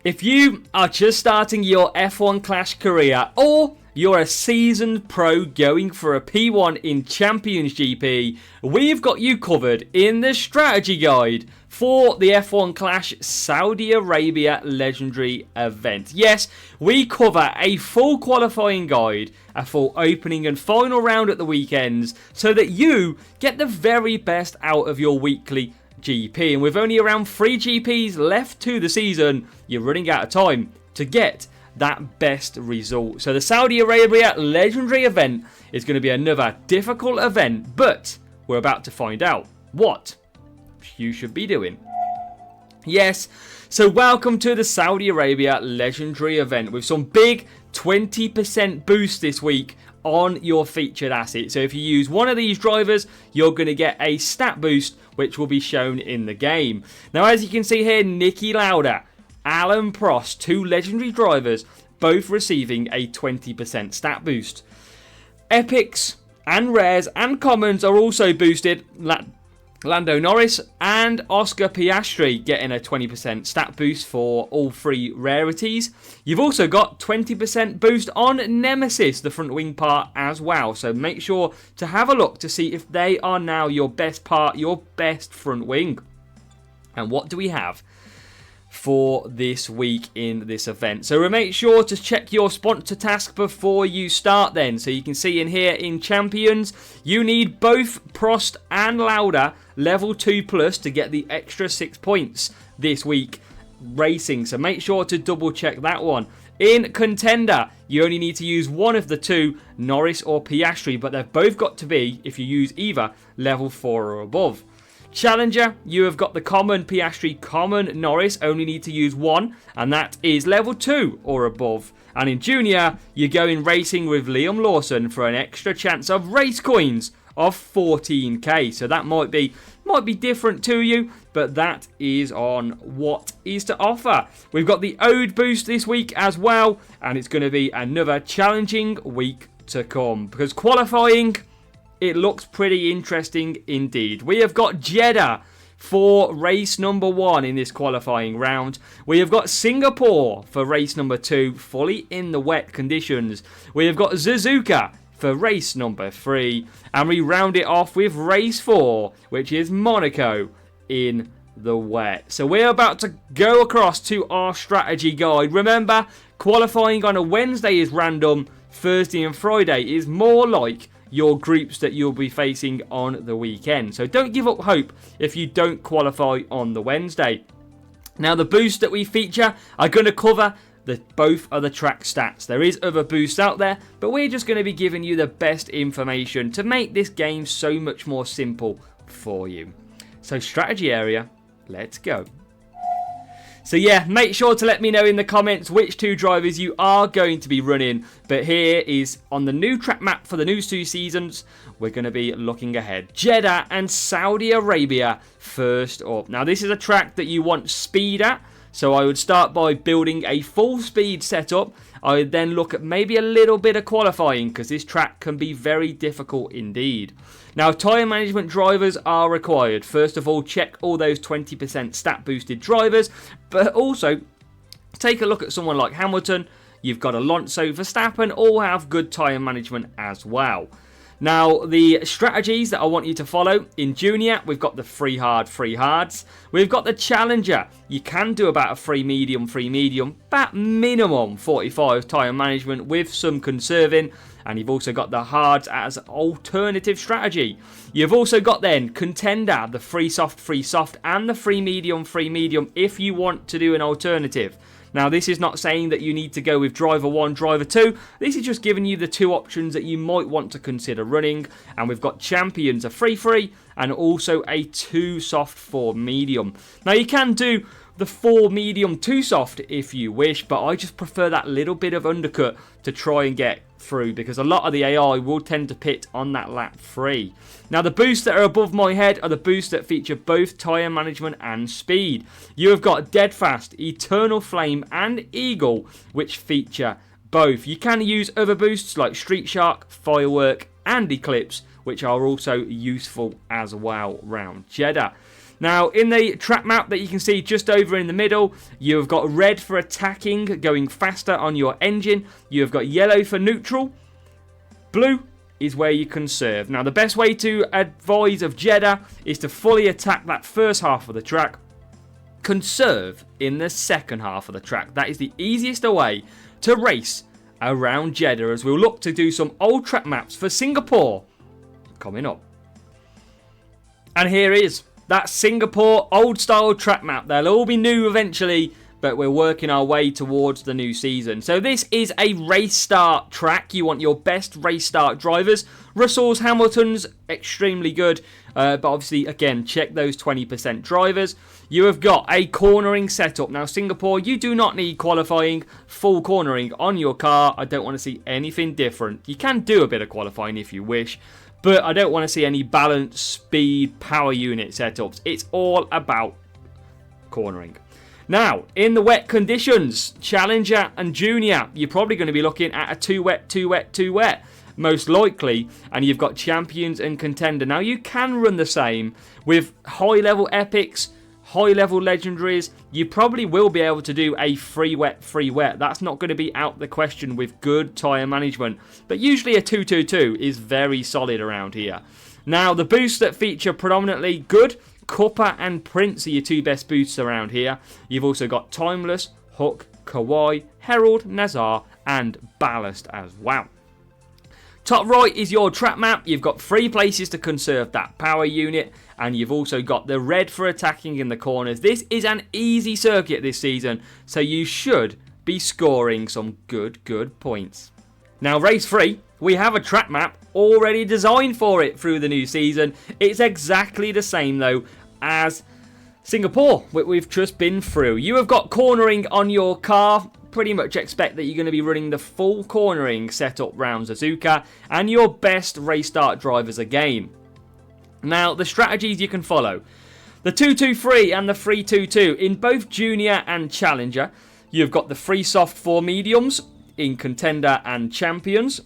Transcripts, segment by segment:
If you are just starting your F1 Clash career, or you're a seasoned pro going for a P1 in Champions GP, we've got you covered in the strategy guide for the F1 Clash Saudi Arabia Legendary event. Yes, we cover a full qualifying guide, a full opening and final round at the weekends, so that you get the very best out of your weekly GP. And with only around 3 GPs left to the season, you're running out of time to get that best result. So the Saudi Arabia Legendary event is going to be another difficult event, but we're about to find out what you should be doing. Yes, so welcome to the Saudi Arabia Legendary event with some big 20% boost this week on your featured asset. So if you use one of these drivers, you're going to get a stat boost, which will be shown in the game. Now, as you can see here, Nicky Lauda, Alan Prost, 2 legendary drivers, both receiving a 20% stat boost. Epics and rares and commons are also boosted. Lando Norris and Oscar Piastri getting a 20% stat boost for all 3 rarities. You've also got 20% boost on Nemesis, the front wing part as well. So make sure to have a look to see if they are now your best part, your best front wing. And what do we have for this week in this event? So make sure to check your sponsor task before you start then. So you can see in here in Champions, you need both Prost and Lauda level 2 plus to get the extra 6 points this week racing. So make sure to double check that one. In Contender, you only need to use one of the 2, Norris or Piastri, but they've both got to be, if you use either, level 4 or above. Challenger, you have got the common Piastri, common Norris, only need to use one, and that is level 2 or above. And in Junior, you're going racing with Liam Lawson for an extra chance of race coins of 14k. So that might be different to you, but that is on what is to offer. We've got the Ode boost this week as well, and it's going to be another challenging week to come, because qualifying, it looks pretty interesting indeed. We have got Jeddah for race number 1 in this qualifying round. We have got Singapore for race number 2, fully in the wet conditions. We have got Suzuka for race number 3. And we round it off with race 4, which is Monaco in the wet. So we're about to go across to our strategy guide. Remember, qualifying on a Wednesday is random. Thursday and Friday is more like your groups that you'll be facing on the weekend. So don't give up hope if you don't qualify on the Wednesday. Now, the boosts that we feature are going to cover both of the track stats. There is other boosts out there, but we're just going to be giving you the best information to make this game so much more simple for you. So strategy area, let's go. So yeah, make sure to let me know in the comments which 2 drivers you are going to be running. But here is on the new track map for the new 2 seasons, we're going to be looking ahead. Jeddah and Saudi Arabia first up. Now this is a track that you want speed at. So I would start by building a full speed setup. I would then look at maybe a little bit of qualifying, because this track can be very difficult indeed. Now, tyre management drivers are required. First of all, check all those 20% stat boosted drivers, but also take a look at someone like Hamilton. You've got Alonso, Verstappen, all have good tyre management as well. Now, the strategies that I want you to follow in Junior, we've got the free hards. We've got the Challenger. You can do about a free medium, about minimum 45 tyre management with some conserving. And you've also got the hards as alternative strategy. You've also got then Contender, the free soft, and the free medium if you want to do an alternative. Now, this is not saying that you need to go with driver 1, driver 2. This is just giving you the 2 options that you might want to consider running. And we've got Champions, a free, and also a 2 soft for medium. Now, you can do the 4 medium 2 soft if you wish, but I just prefer that little bit of undercut to try and get through, because a lot of the AI will tend to pit on that lap 3. Now, the boosts that are above my head are the boosts that feature both tyre management and speed. You have got Dead Fast, Eternal Flame and Eagle, which feature both. You can use other boosts like Street Shark, Firework and Eclipse, which are also useful as well round Jeddah. Now, in the track map that you can see just over in the middle, you've got red for attacking, going faster on your engine. You've got yellow for neutral. Blue is where you conserve. Now, the best way to advise of Jeddah is to fully attack that first half of the track. Conserve in the second half of the track. That is the easiest way to race around Jeddah, as we'll look to do some old track maps for Singapore coming up. And here is that Singapore old style track map. They'll all be new eventually, but we're working our way towards the new season. So this is a race start track. You want your best race start drivers. Russell's, Hamilton's, extremely good. But obviously, again, check those 20% drivers. You have got a cornering setup. Now, Singapore, you do not need qualifying, full cornering on your car. I don't want to see anything different. You can do a bit of qualifying if you wish, but I don't want to see any balance, speed, power unit setups. It's all about cornering. Now, in the wet conditions, Challenger and Junior, you're probably going to be looking at a 2 wet, 2 wet, 2 wet, most likely. And you've got Champions and Contender. Now, you can run the same with high-level epics, high-level legendaries. You probably will be able to do a 3 wet, 3 wet. That's not going to be out the question with good tyre management. But usually a 2-2-2 is very solid around here. Now, the boosts that feature predominantly good, Cuppa and Prince are your two best boosts around here. You've also got Timeless, Hook, Kawhi, Herald, Nazar, and Ballast as well. Top right is your track map. You've got 3 places to conserve that power unit, and you've also got the red for attacking in the corners. This is an easy circuit this season, so you should be scoring some good points. Now, race 3, we have a track map already designed for it through the new season. It's exactly the same, though, as Singapore, we've just been through. You have got cornering on your car. Pretty much expect that you're going to be running the full cornering setup round Suzuka and your best race start drivers again. Now, the strategies you can follow. The 2-2-3 and the 3-2-2 in both Junior and Challenger. You've got the 3 soft 4 mediums in Contender and Champions.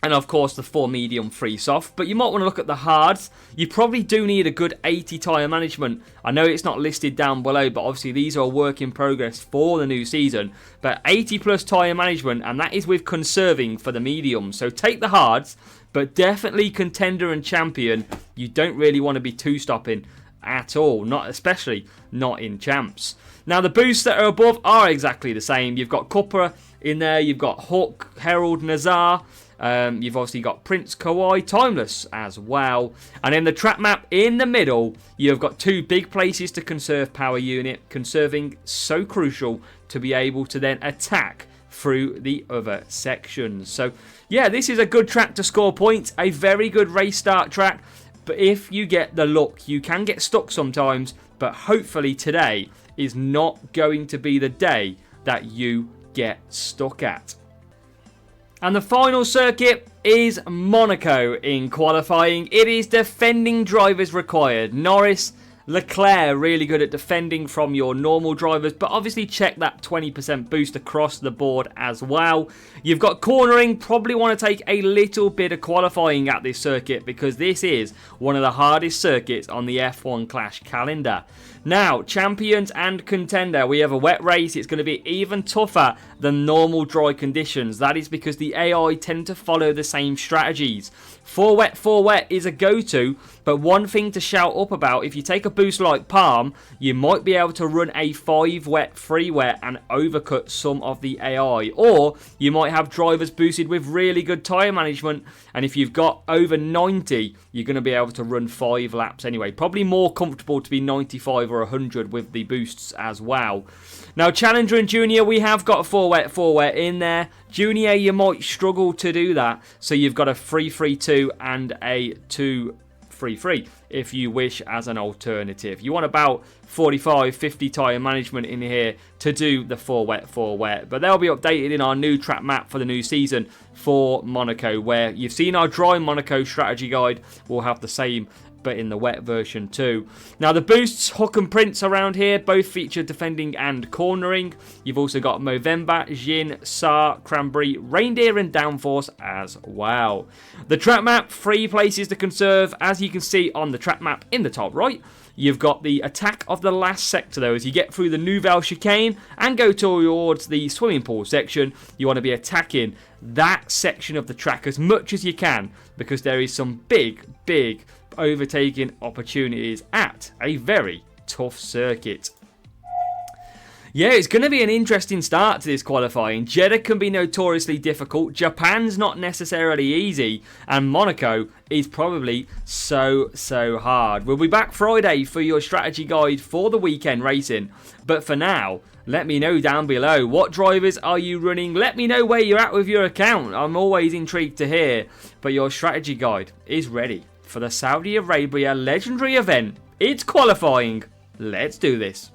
And of course the 4 medium, 3 soft. But you might want to look at the hards. You probably do need a good 80 tyre management. I know it's not listed down below, but obviously these are a work in progress for the new season. But 80 plus tyre management, and that is with conserving for the mediums. So take the hards, but definitely Contender and Champion. You don't really want to be 2-stopping at all, especially not in Champs. Now, the boosts that are above are exactly the same. You've got Cuppa in there, you've got Hook, Herald, Nazar. You've obviously got Prince, Kawhi, Timeless as well. And in the track map in the middle, you've got 2 big places to conserve power unit. Conserving so crucial to be able to then attack through the other sections. So, yeah, this is a good track to score points. A very good race start track. But if you get the luck, you can get stuck sometimes. But hopefully today is not going to be the day that you get stuck at. And the final circuit is Monaco in qualifying. It is defending drivers required. Norris, Leclerc, really good at defending from your normal drivers, but obviously check that 20% boost across the board as well. You've got cornering, probably want to take a little bit of qualifying at this circuit because this is one of the hardest circuits on the F1 Clash calendar. Now, Champions and Contender, we have a wet race. It's going to be even tougher than normal dry conditions. That is because the AI tend to follow the same strategies. 4 wet is a go-to, but one thing to shout up about, if you take a boost like Palm, you might be able to run a 5 wet, 3 wet and overcut some of the AI. Or you might have drivers boosted with really good tyre management, and if you've got over 90, you're going to be able to run 5 laps anyway. Probably more comfortable to be 95 or 100 with the boosts as well. Now, Challenger and Junior, we have got a 4 wet in there. Junior, you might struggle to do that, so you've got a 3-3-2 and a 2-3-3 if you wish as an alternative. You want about 45-50 tyre management in here to do the 4 wet, but they'll be updated in our new track map for the new season for Monaco, where you've seen our dry Monaco strategy guide. We'll have the same but in the wet version too. Now, the boosts, Hook and Prince around here, both feature defending and cornering. You've also got Movember, Jin, Sar, Cranberry, Reindeer and Downforce as well. The track map, 3 places to conserve. As you can see on the track map in the top right, you've got the attack of the last sector though. As you get through the Nouvelle Chicane and go towards the swimming pool section, you want to be attacking that section of the track as much as you can, because there is some big overtaking opportunities at a very tough circuit. Yeah, it's going to be an interesting start to this qualifying. Jeddah can be notoriously difficult. Japan's not necessarily easy. And Monaco is probably so hard. We'll be back Friday for your strategy guide for the weekend racing. But for now, let me know down below. What drivers are you running? Let me know where you're at with your account. I'm always intrigued to hear. But your strategy guide is ready for the Saudi Arabia legendary event. It's qualifying. Let's do this.